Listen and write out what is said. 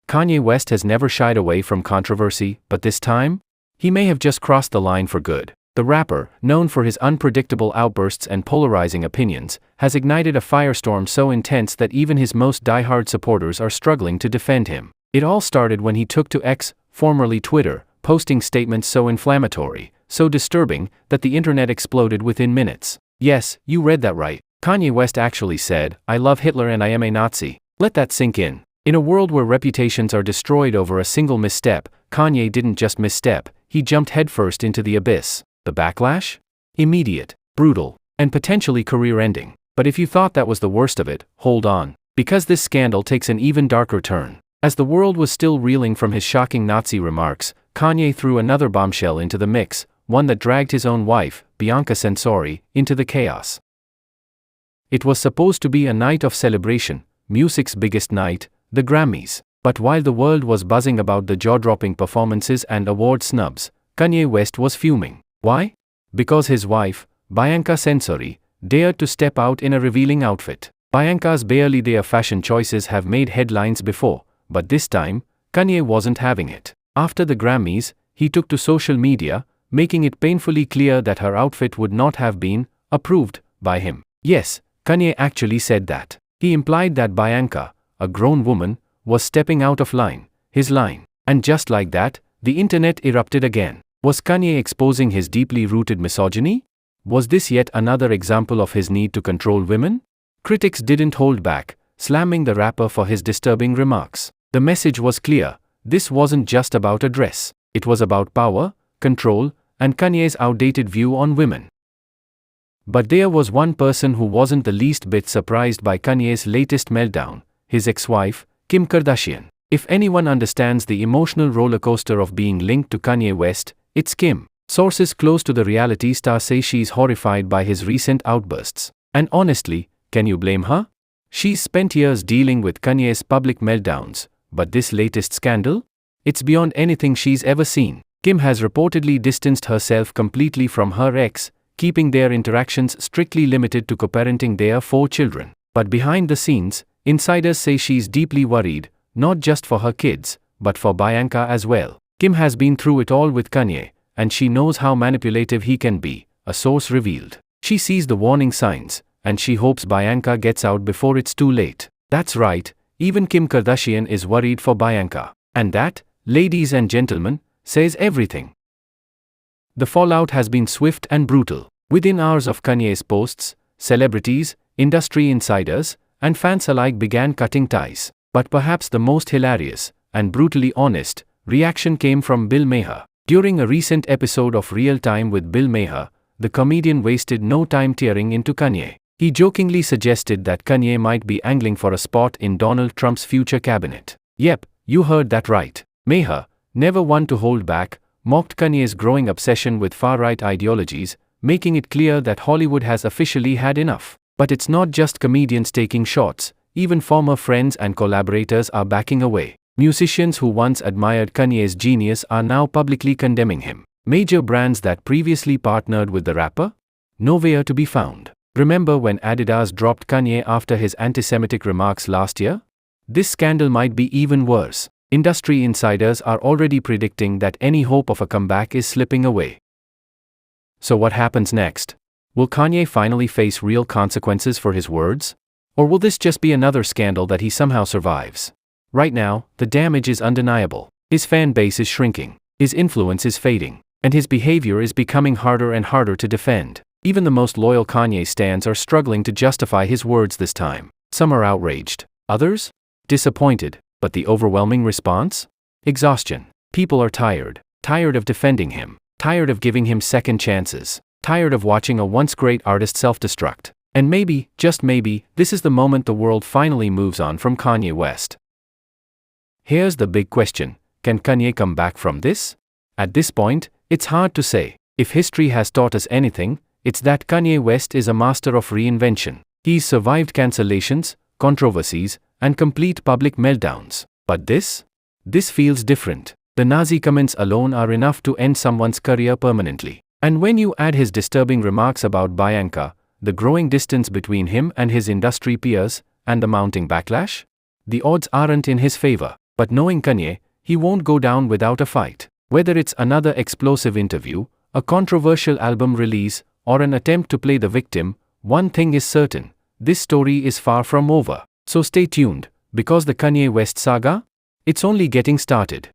Kanye West has never shied away from controversy, but this time, he may have just crossed the line for good. The rapper, known for his unpredictable outbursts and polarizing opinions, has ignited a firestorm so intense that even his most diehard supporters are struggling to defend him. It all started when he took to X, formerly Twitter, posting statements so inflammatory, so disturbing, that the internet exploded within minutes. Yes, you read that right. Kanye West actually said, "I love Hitler and I am a Nazi." Let that sink in. In a world where reputations are destroyed over a single misstep, Kanye didn't just misstep, he jumped headfirst into the abyss. The backlash? Immediate, brutal, and potentially career-ending. But if you thought that was the worst of it, hold on. Because this scandal takes an even darker turn. As the world was still reeling from his shocking Nazi remarks, Kanye threw another bombshell into the mix, one that dragged his own wife, Bianca Censori, into the chaos. It was supposed to be a night of celebration, music's biggest night, the Grammys. But while the world was buzzing about the jaw-dropping performances and award snubs, Kanye West was fuming. Why? Because his wife, Bianca Censori, dared to step out in a revealing outfit. Bianca's barely there fashion choices have made headlines before, but this time, Kanye wasn't having it. After the Grammys, he took to social media, making it painfully clear that her outfit would not have been approved by him. Yes, Kanye actually said that. He implied that Bianca, a grown woman, was stepping out of line, his line. And just like that, the internet erupted again. Was Kanye exposing his deeply rooted misogyny? Was this yet another example of his need to control women? Critics didn't hold back, slamming the rapper for his disturbing remarks. The message was clear. This wasn't just about a dress. It was about power, control, and Kanye's outdated view on women. But there was one person who wasn't the least bit surprised by Kanye's latest meltdown, his ex-wife, Kim Kardashian. If anyone understands the emotional rollercoaster of being linked to Kanye West, it's Kim. Sources close to the reality star say she's horrified by his recent outbursts. And honestly, can you blame her? She's spent years dealing with Kanye's public meltdowns, but this latest scandal? It's beyond anything she's ever seen. Kim has reportedly distanced herself completely from her ex, keeping their interactions strictly limited to co-parenting their 4 children. But behind the scenes, insiders say she's deeply worried, not just for her kids, but for Bianca as well. Kim has been through it all with Kanye, and she knows how manipulative he can be, a source revealed. She sees the warning signs, and she hopes Bianca gets out before it's too late. That's right, even Kim Kardashian is worried for Bianca. And that, ladies and gentlemen, says everything. The fallout has been swift and brutal. Within hours of Kanye's posts, celebrities, industry insiders, and fans alike began cutting ties. But perhaps the most hilarious, and brutally honest, reaction came from Bill Maher. During a recent episode of Real Time with Bill Maher, the comedian wasted no time tearing into Kanye. He jokingly suggested that Kanye might be angling for a spot in Donald Trump's future cabinet. Yep, you heard that right. Maher, never one to hold back, mocked Kanye's growing obsession with far-right ideologies, making it clear that Hollywood has officially had enough. But it's not just comedians taking shots, even former friends and collaborators are backing away. Musicians who once admired Kanye's genius are now publicly condemning him. Major brands that previously partnered with the rapper? Nowhere to be found. Remember when Adidas dropped Kanye after his anti-Semitic remarks last year? This scandal might be even worse. Industry insiders are already predicting that any hope of a comeback is slipping away. So what happens next? Will Kanye finally face real consequences for his words? Or will this just be another scandal that he somehow survives? Right now, the damage is undeniable. His fan base is shrinking, his influence is fading, and his behavior is becoming harder and harder to defend. Even the most loyal Kanye stans are struggling to justify his words this time. Some are outraged, others? Disappointed, but the overwhelming response? Exhaustion. People are tired of defending him, tired of giving him second chances, tired of watching a once great artist self-destruct. And maybe, just maybe, this is the moment the world finally moves on from Kanye West. Here's the big question, can Kanye come back from this? At this point, it's hard to say. If history has taught us anything, it's that Kanye West is a master of reinvention. He's survived cancellations, controversies, and complete public meltdowns. But this feels different. The Nazi comments alone are enough to end someone's career permanently. And when you add his disturbing remarks about Bianca, the growing distance between him and his industry peers, and the mounting backlash, the odds aren't in his favor. But knowing Kanye, he won't go down without a fight. Whether it's another explosive interview, a controversial album release, or an attempt to play the victim, one thing is certain: this story is far from over. So stay tuned, because the Kanye West saga? It's only getting started.